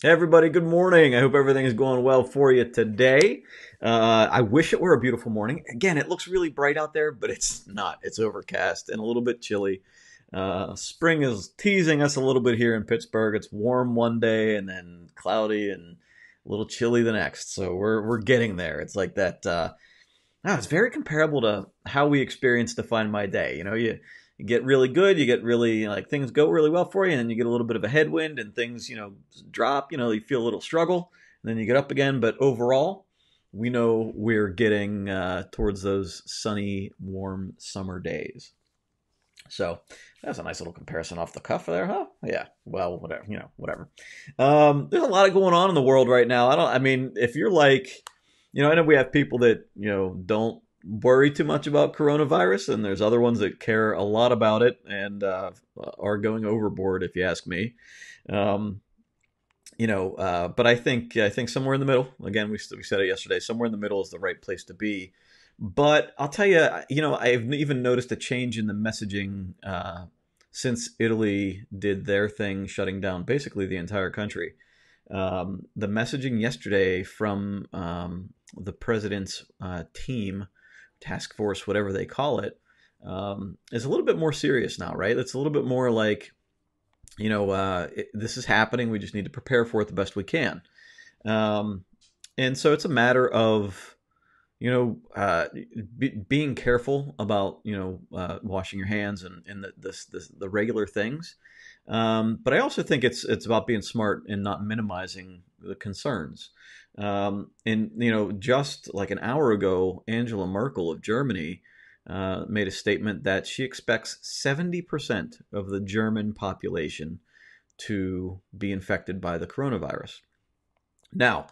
Hey everybody, good morning. I hope everything is going well for you today. I wish it were a beautiful morning. Again, it looks really bright out there, but it's not. It's overcast and a little bit chilly. Spring is teasing us a little bit here in Pittsburgh. It's warm one day and then cloudy and a little chilly the next. So we're getting there. It's like that. It's very comparable to how we experience Define My Day. You get really good, you get really like things go really well for you, and then you get a little bit of a headwind and things, drop. You feel a little struggle, and then you get up again. But overall, we know we're getting towards those sunny, warm summer days. So that's a nice little comparison off the cuff there, huh? Yeah. Well, whatever. Whatever. There's a lot going on in the world right now. I mean, if you're like, I know we have people that don't worry too much about coronavirus, and there's other ones that care a lot about it and are going overboard, if you ask me. Um, but I think somewhere in the middle. Again, we said it yesterday. Somewhere in the middle is the right place to be. But I'll tell you, I've even noticed a change in the messaging since Italy did their thing, shutting down basically the entire country. The messaging yesterday from the president's team, task force, whatever they call it, is a little bit more serious now, right? It's a little bit more like, this is happening. We just need to prepare for it the best we can. Um, and so it's a matter of, being careful about, washing your hands and the regular things. But I also think it's about being smart and not minimizing the concerns. And just like an hour ago, Angela Merkel of Germany made a statement that she expects 70% of the German population to be infected by the coronavirus. Now,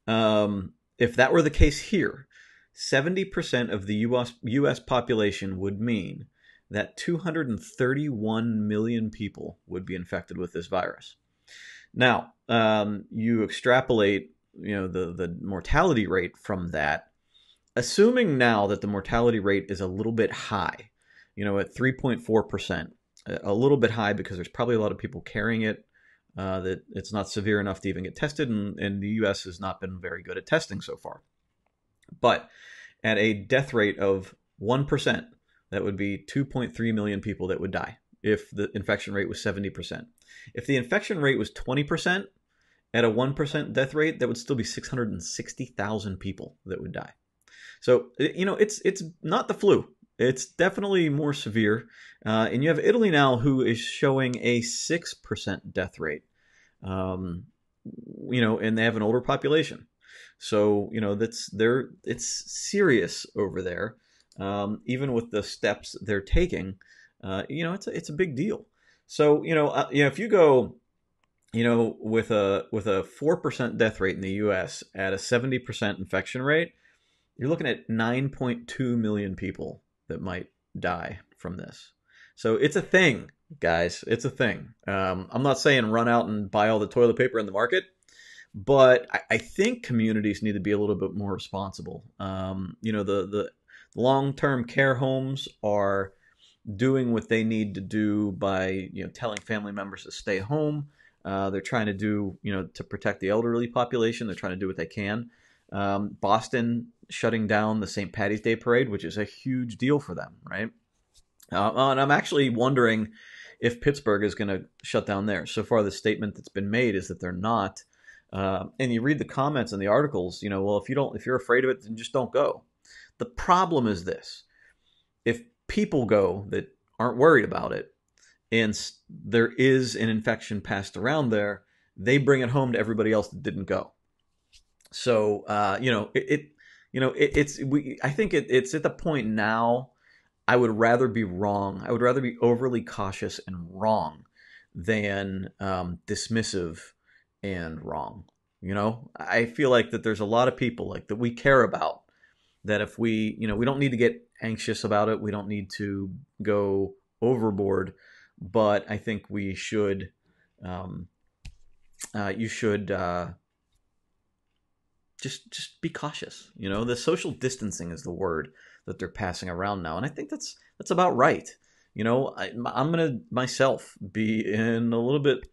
if that were the case here, 70% of the US population would mean that 231 million people would be infected with this virus. Now, you extrapolate, the mortality rate from that, assuming now that the mortality rate is a little bit high, at 3.4%, a little bit high because there's probably a lot of people carrying it, that it's not severe enough to even get tested, and the U.S. has not been very good at testing so far. But at a death rate of 1%, that would be 2.3 million people that would die if the infection rate was 70%. If the infection rate was 20%, at a 1% death rate, that would still be 660,000 people that would die. So, it's not the flu. It's definitely more severe. And you have Italy now who is showing a 6% death rate. Um, and they have an older population. So, it's serious over there. Even with the steps they're taking, it's a big deal. So, if you go, with a 4% death rate in the U.S. at a 70% infection rate, you're looking at 9.2 million people that might die from this. So it's a thing, guys. It's a thing. I'm not saying run out and buy all the toilet paper in the market, but I think communities need to be a little bit more responsible. The long-term care homes are doing what they need to do by telling family members to stay home. They're trying to do to protect the elderly population. They're trying to do what they can. Boston shutting down the St. Patty's Day parade, which is a huge deal for them, right? And I'm actually wondering if Pittsburgh is going to shut down there. So far, the statement that's been made is that they're not. And you read the comments in the articles, well, if you're afraid of it, then just don't go. The problem is this: if people go that aren't worried about it, and there is an infection passed around there, they bring it home to everybody else that didn't go. So I think it's at the point now. I would rather be wrong. I would rather be overly cautious and wrong than dismissive and wrong. I feel like that there's a lot of people like that we care about, that if we don't need to get anxious about it. We don't need to go overboard, but I think we should, you should, just be cautious. The social distancing is the word that they're passing around now, and I think that's about right. I'm gonna myself be in a little bit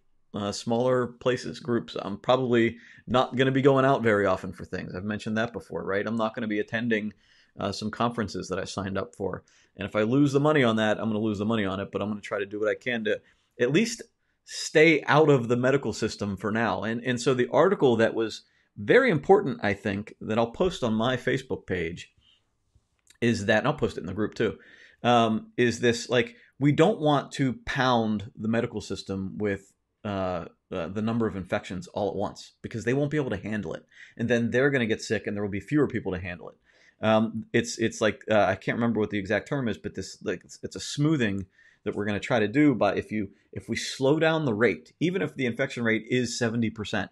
smaller places, groups. I'm probably not going to be going out very often for things. I've mentioned that before, right? I'm not going to be attending some conferences that I signed up for. And if I lose the money on that, I'm going to lose the money on it, but I'm going to try to do what I can to at least stay out of the medical system for now. And so the article that was very important, I think, that I'll post on my Facebook page is that, and I'll post it in the group too, is this, like, we don't want to pound the medical system with the number of infections all at once, because they won't be able to handle it. And then they're going to get sick and there will be fewer people to handle it. It's like, I can't remember what the exact term is, but this, like, it's a smoothing that we're going to try to do. But if we slow down the rate, even if the infection rate is 70%,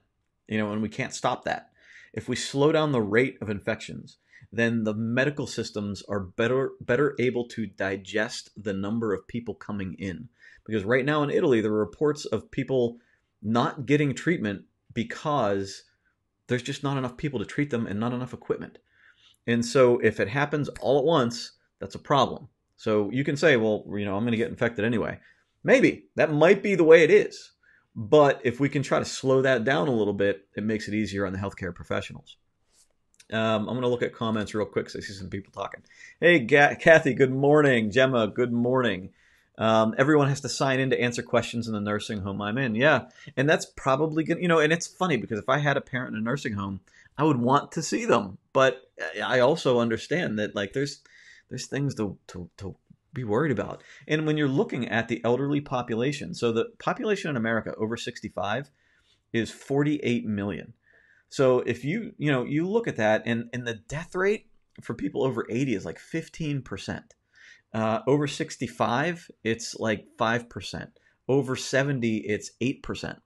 and we can't stop that, if we slow down the rate of infections, then the medical systems are better able to digest the number of people coming in. Because right now in Italy, there are reports of people not getting treatment because there's just not enough people to treat them and not enough equipment. And so if it happens all at once, that's a problem. So you can say, well, I'm going to get infected anyway. Maybe that might be the way it is. But if we can try to slow that down a little bit, it makes it easier on the healthcare professionals. I'm going to look at comments real quick because I see some people talking. Hey, Kathy, good morning. Gemma, good morning. Everyone has to sign in to answer questions in the nursing home I'm in. Yeah, and that's probably good. And it's funny because if I had a parent in a nursing home, I would want to see them. But I also understand that, like, there's things to be worried about. And when you're looking at the elderly population, so the population in America over 65 is 48 million. So if you look at that, and the death rate for people over 80 is like 15%. Over 65, it's like 5%. Over 70, it's 8%.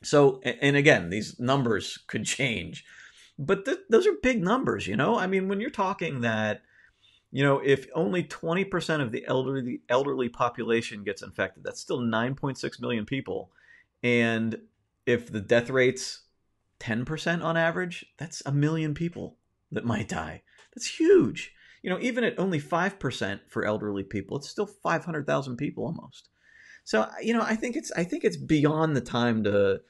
So, and again, these numbers could change, but those are big numbers, I mean, when you're talking that, if only 20% of the elderly population gets infected, that's still 9.6 million people. And if the death rate's 10% on average, that's 1 million people that might die. That's huge. Even at only 5% for elderly people, it's still 500,000 people almost. So, I think it's beyond the time to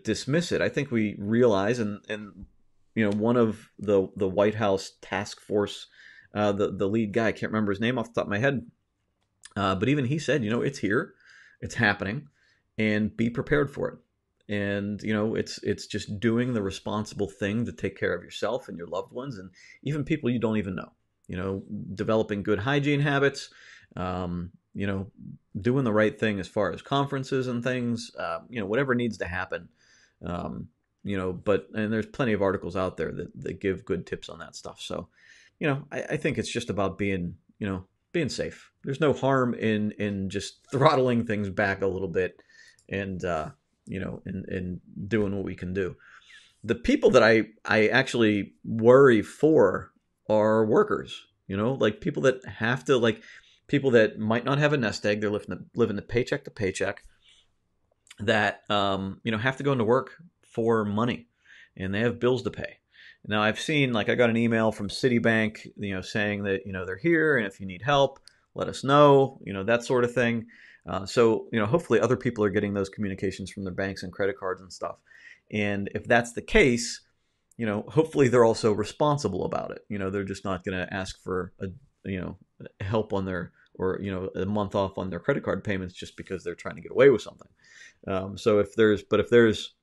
dismiss it. I think we realize, and one of the White House task force, the lead guy, I can't remember his name off the top of my head, but even he said, it's here, it's happening, and be prepared for it. And it's just doing the responsible thing to take care of yourself and your loved ones, and even people you don't even know. Developing good hygiene habits, doing the right thing as far as conferences and things, whatever needs to happen. And there's plenty of articles out there that give good tips on that stuff. So, I think it's just about being safe. There's no harm in just throttling things back a little bit and doing what we can do. The people that I actually worry for are workers, like people that have to, like people that might not have a nest egg. They're living the paycheck to paycheck, that, have to go into work for money, and they have bills to pay. Now I've seen, like, I got an email from Citibank, saying that, they're here, and if you need help, let us know, that sort of thing. So, hopefully other people are getting those communications from their banks and credit cards and stuff. And if that's the case, hopefully they're also responsible about it. They're just not going to ask for help on their, or, a month off on their credit card payments just because they're trying to get away with something. So if there's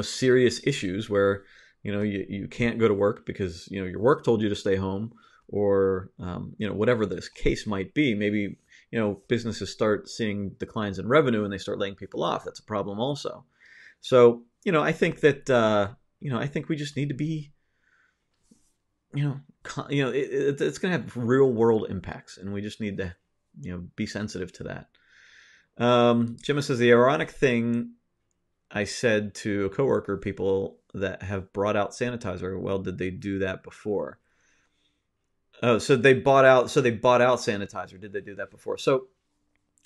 serious issues where, you can't go to work because, your work told you to stay home, or, whatever this case might be, maybe, businesses start seeing declines in revenue and they start laying people off. That's a problem also. So, I think that, I think we just need to be, it's going to have real world impacts, and we just need to, be sensitive to that. Gemma says, the ironic thing I said to a coworker, people that have brought out sanitizer, well, did they do that before? Oh, so they bought out sanitizer. Did they do that before? So,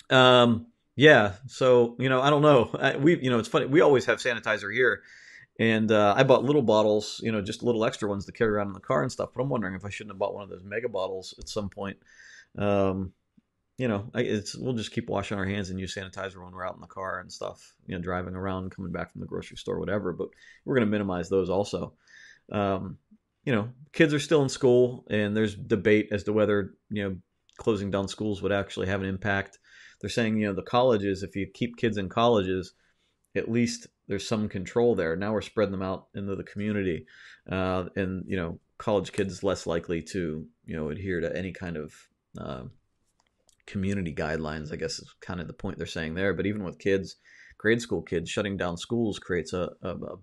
yeah. So, I don't know. It's funny. We always have sanitizer here, and I bought little bottles, just little extra ones to carry around in the car and stuff. But I'm wondering if I shouldn't have bought one of those mega bottles at some point. we'll just keep washing our hands and use sanitizer when we're out in the car and stuff, driving around, coming back from the grocery store, whatever. But we're going to minimize those also. Kids are still in school, and there's debate as to whether, closing down schools would actually have an impact. They're saying, the colleges, if you keep kids in colleges, at least there's some control there. Now we're spreading them out into the community, and college kids less likely to adhere to any kind of community guidelines, I guess is kind of the point they're saying there. But even with kids, grade school kids, shutting down schools creates a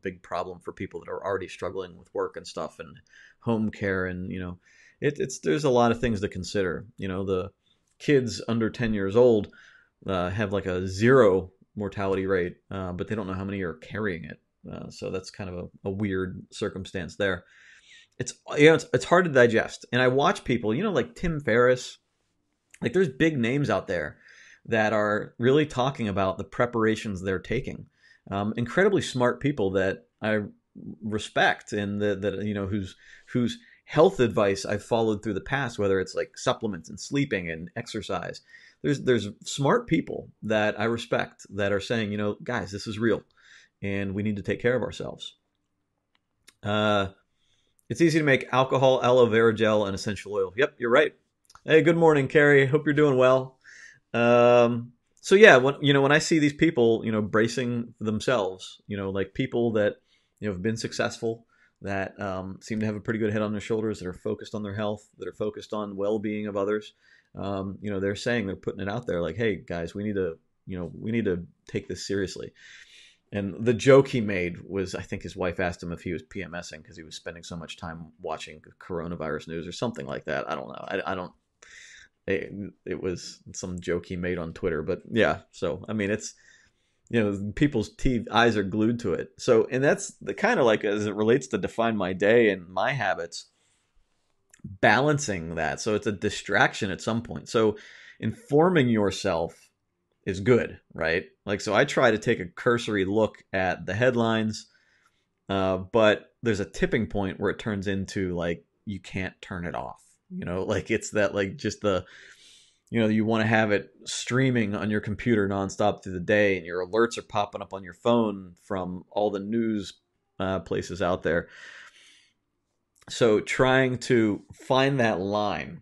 big problem for people that are already struggling with work and stuff and home care, and there's a lot of things to consider. The kids under 10 years old have like a 0 mortality rate, but they don't know how many are carrying it. So that's kind of a weird circumstance there. It's hard to digest. And I watch people, like Tim Ferriss, like there's big names out there that are really talking about the preparations they're taking. Incredibly smart people that I respect, and whose health advice I've followed through the past, whether it's like supplements and sleeping and exercise. There's smart people that I respect that are saying, guys, this is real, and we need to take care of ourselves. It's easy to make alcohol, aloe vera gel, and essential oil. Yep, you're right. Hey, good morning, Carrie. Hope you're doing well. So yeah, when I see these people, bracing themselves, like people that, have been successful, that seem to have a pretty good head on their shoulders, that are focused on their health, that are focused on well-being of others. They're saying, they're putting it out there like, hey guys, we need to take this seriously. And the joke he made was, I think his wife asked him if he was PMSing because he was spending so much time watching coronavirus news or something like that. I don't know. It was some joke he made on Twitter, but yeah. So, I mean, it's, people's eyes are glued to it. So, and that's the kind of like, as it relates to define my day and my habits, balancing that. So it's a distraction at some point. So informing yourself is good, right? Like, so I try to take a cursory look at the headlines, but there's a tipping point where it turns into like, you can't turn it off. Like it's that, like just the, you want to have it streaming on your computer nonstop through the day, and your alerts are popping up on your phone from all the news places out there. So trying to find that line,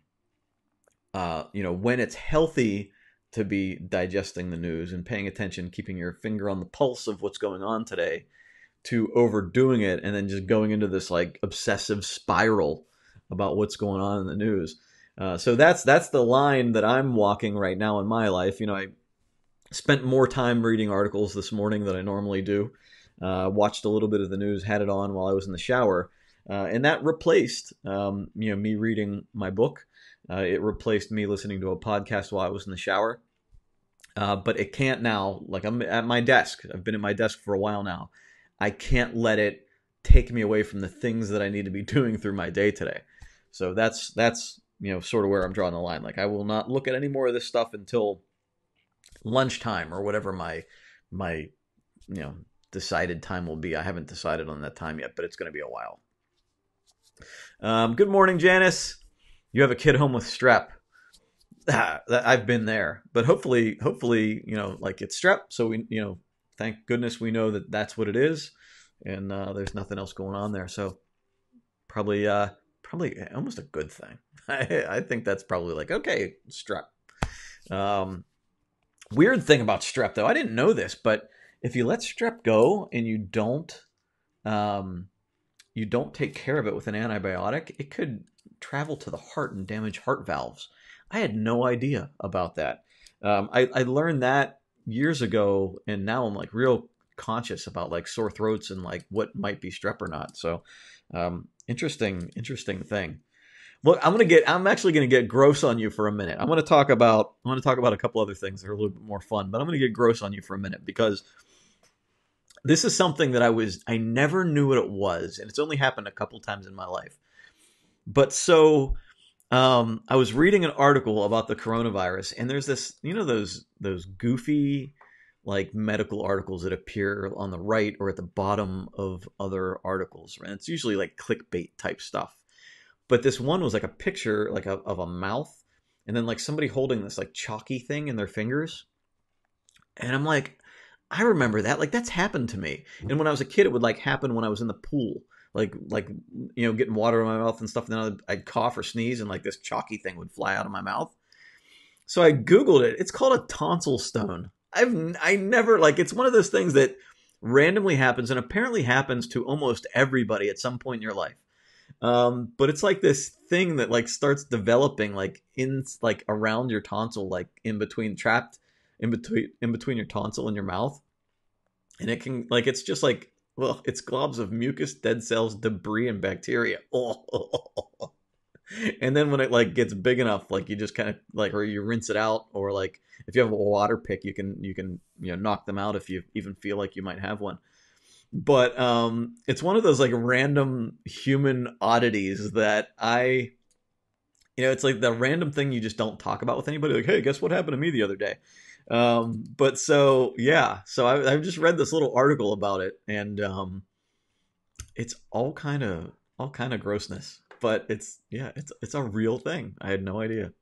when it's healthy to be digesting the news and paying attention, keeping your finger on the pulse of what's going on today, to overdoing it and then just going into this like obsessive spiral about what's going on in the news. So that's the line that I'm walking right now in my life. I spent more time reading articles this morning than I normally do. Watched a little bit of the news, had it on while I was in the shower. And that replaced, me reading my book. It replaced me listening to a podcast while I was in the shower. But it can't now. Like, I'm at my desk. I've been at my desk for a while now. I can't let it take me away from the things that I need to be doing through my day today. So that's sort of where I'm drawing the line. Like, I will not look at any more of this stuff until lunchtime or whatever my decided time will be. I haven't decided on that time yet, but it's going to be a while. Good morning, Janice. You have a kid home with strep. I've been there, but hopefully, like it's strep. So we, thank goodness we know that that's what it is, and there's nothing else going on there. So probably almost a good thing. I think that's probably like, okay, strep. Weird thing about strep though, I didn't know this, but if you let strep go and you don't take care of it with an antibiotic, it could travel to the heart and damage heart valves. I had no idea about that. I learned that years ago, and now I'm like real conscious about like sore throats and like what might be strep or not. So interesting thing. Look, I'm actually gonna get gross on you for a minute. I want to talk about a couple other things that are a little bit more fun, but I'm gonna get gross on you for a minute because this is something that I never knew what it was, and it's only happened a couple times in my life. But so I was reading an article about the coronavirus, and there's this, those goofy like medical articles that appear on the right or at the bottom of other articles, right? It's usually like clickbait type stuff. But this one was like a picture like of a mouth and then like somebody holding this like chalky thing in their fingers. And I'm like, I remember that. Like that's happened to me. And when I was a kid, it would like happen when I was in the pool, like getting water in my mouth and stuff. And then I'd cough or sneeze, and like this chalky thing would fly out of my mouth. So I Googled it. It's called a tonsil stone. I never like. It's one of those things that randomly happens, and apparently happens to almost everybody at some point in your life. But it's like this thing that like starts developing like in like around your tonsil, like in between, trapped in between your tonsil and your mouth, and it can like it's just like, well, it's globs of mucus, dead cells, debris, and bacteria. Oh. And then when it like gets big enough, like you just kind of like, or you rinse it out, or like if you have a water pick, you can knock them out if you even feel like you might have one. But it's one of those like random human oddities that it's like the random thing you just don't talk about with anybody. Like, hey, guess what happened to me the other day? But so yeah, so I've just read this little article about it, and it's all kind of grossness, but it's a real thing. I had no idea.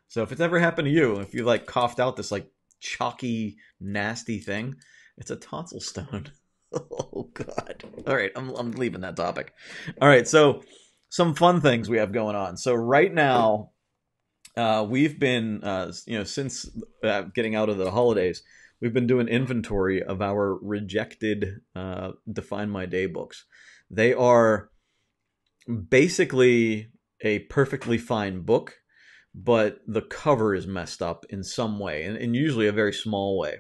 So if it's ever happened to you, if you like coughed out this like chalky nasty thing, it's a tonsil stone. Oh God! All right, I'm leaving that topic. All right, so some fun things we have going on. So right now, we've been since getting out of the holidays, we've been doing inventory of our rejected Define My Day books. They are basically a perfectly fine book, but the cover is messed up in some way, and usually a very small way.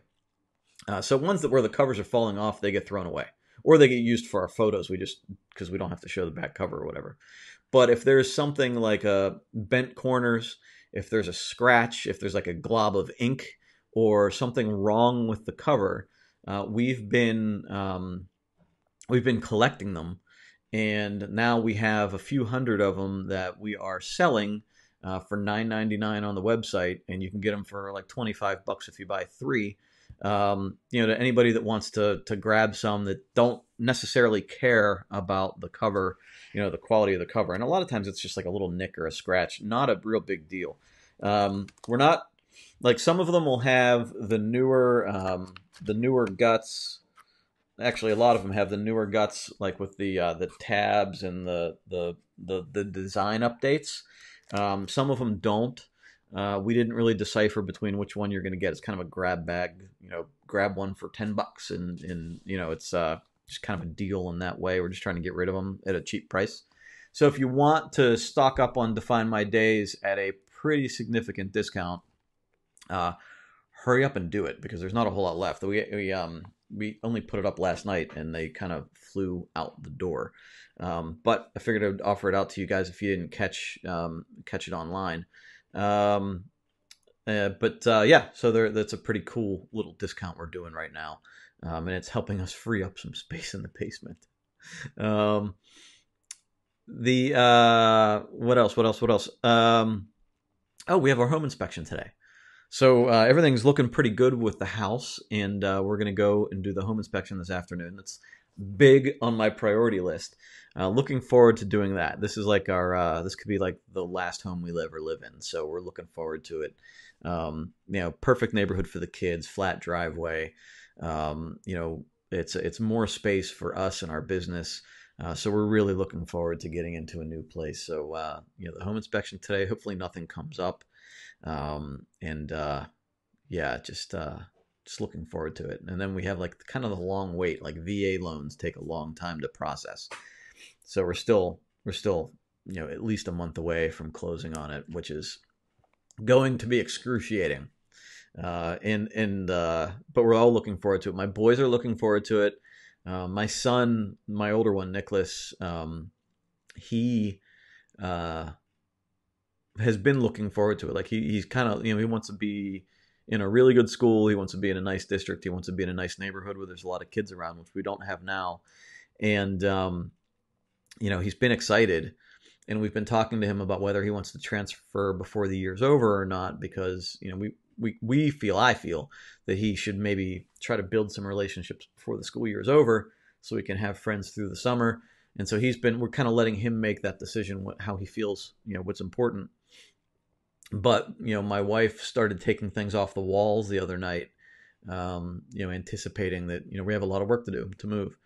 So ones where the covers are falling off, they get thrown away, or they get used for our photos. Because we don't have to show the back cover or whatever. But if there's something like a bent corners, if there's a scratch, if there's like a glob of ink or something wrong with the cover, we've been collecting them, and now we have a few hundred of them that we are selling for $9.99 on the website, and you can get them for like $25 if you buy 3. To anybody that wants to grab some that don't necessarily care about the cover, the quality of the cover. And a lot of times it's just like a little nick or a scratch, not a real big deal. We're not like, some of them will have the newer guts. Actually, a lot of them have the newer guts, like with the tabs and the design updates. Some of them don't. We didn't really decipher between which one you're going to get. It's kind of a grab bag, grab one for $10, and it's just kind of a deal in that way. We're just trying to get rid of them at a cheap price. So if you want to stock up on Define My Days at a pretty significant discount, hurry up and do it, because there's not a whole lot left. We only put it up last night, and they kind of flew out the door. But I figured I would offer it out to you guys if you didn't catch it online. So that's a pretty cool little discount we're doing right now, and it's helping us free up some space in the basement. What else? We have our home inspection today, so everything's looking pretty good with the house, and we're gonna go and do the home inspection this afternoon. That's big on my priority list. Looking forward to doing that. This is like this could be like the last home we'll ever live in, so we're looking forward to it. Perfect neighborhood for the kids, flat driveway. It's more space for us and our business. So we're really looking forward to getting into a new place. So the home inspection today. Hopefully nothing comes up. Just looking forward to it. And then we have like kind of the long wait. Like VA loans take a long time to process. So we're still at least a month away from closing on it, which is going to be excruciating. But we're all looking forward to it. My boys are looking forward to it. My son, my older one, Nicholas, he has been looking forward to it. Like he's kind of, he wants to be in a really good school. He wants to be in a nice district. He wants to be in a nice neighborhood where there's a lot of kids around, which we don't have now. And, he's been excited, and we've been talking to him about whether he wants to transfer before the year's over or not, because, I feel that he should maybe try to build some relationships before the school year is over so we can have friends through the summer. And so we're kind of letting him make that decision, how he feels, what's important. But my wife started taking things off the walls the other night, anticipating that we have a lot of work to do to move.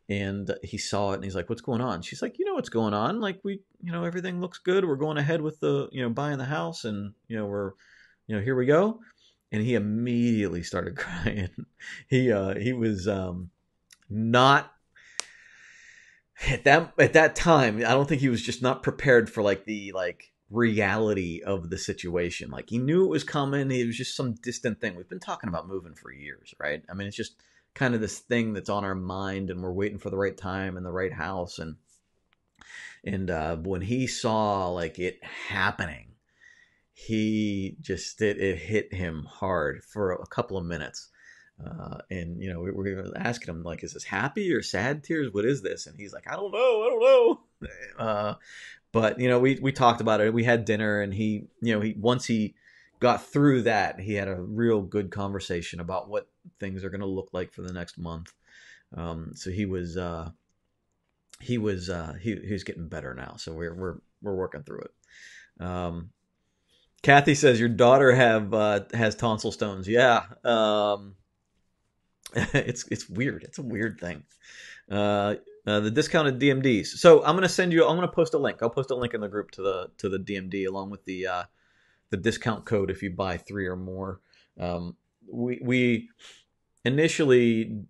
And he saw it and he's like, "What's going on?" She's like, "What's going on? Like we, everything looks good. We're going ahead with the, buying the house, and we're, here we go." And he immediately started crying. He was not at that time. I don't think he was just not prepared for like the reality of the situation. Like he knew it was coming. It was just some distant thing. We've been talking about moving for years, right? I mean, it's just kind of this thing that's on our mind, and we're waiting for the right time and the right house. And when he saw like it happening, he just it hit him hard for a couple of minutes. And we were asking him like, "Is this happy or sad tears? What is this?" And he's like, I don't know." But we talked about it. We had dinner, and he once he got through that, he had a real good conversation about what things are going to look like for the next month. So he was getting better now. So we're working through it. Kathy says your daughter has tonsil stones. Yeah. It's weird. It's a weird thing. The discounted DMDs. So I'm gonna post a link. I'll post a link in the group to the DMD along with the discount code if you buy 3 or more. We initially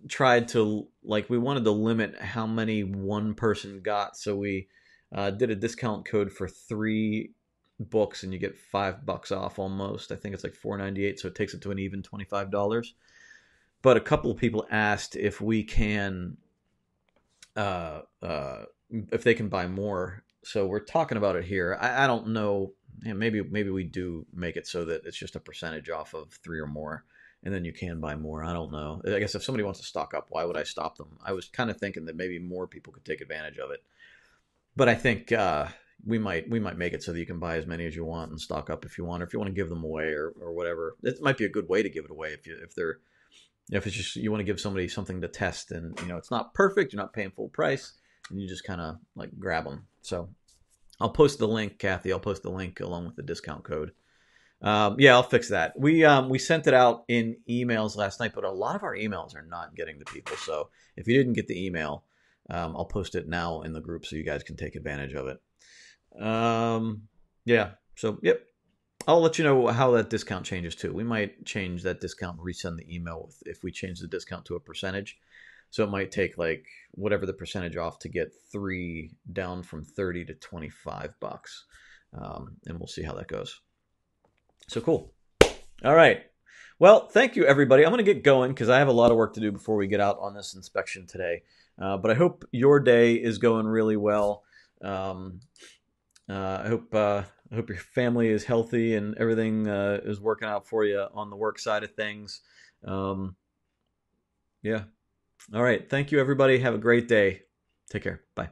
tried to we wanted to limit how many one person got, so we did a discount code for 3 books, and you get $5 off almost. I think it's like $4.98, so it takes it to an even $25. But a couple of people asked if we can, if they can buy more. So we're talking about it here. I don't know. Maybe we do make it so that it's just a percentage off of 3 or more, and then you can buy more. I don't know. I guess if somebody wants to stock up, why would I stop them? I was kind of thinking that maybe more people could take advantage of it. But I think we might make it so that you can buy as many as you want and stock up if you want, or if you want to give them away or whatever. It might be a good way to give it away if it's just you want to give somebody something to test, and it's not perfect, you're not paying full price, and you just kind of grab them. So I'll post the link, Kathy. I'll post the link along with the discount code. Yeah, I'll fix that. We sent it out in emails last night, but a lot of our emails are not getting to people. So if you didn't get the email, I'll post it now in the group so you guys can take advantage of it. Yeah. So yep. I'll let you know how that discount changes too. We might change that discount and resend the email if we change the discount to a percentage. So it might take whatever the percentage off to get 3 down from $30 to $25. And we'll see how that goes. So cool. All right. Well, thank you, everybody. I'm going to get going because I have a lot of work to do before we get out on this inspection today. But I hope your day is going really well. I hope your family is healthy and everything is working out for you on the work side of things. Yeah. All right. Thank you, everybody. Have a great day. Take care. Bye.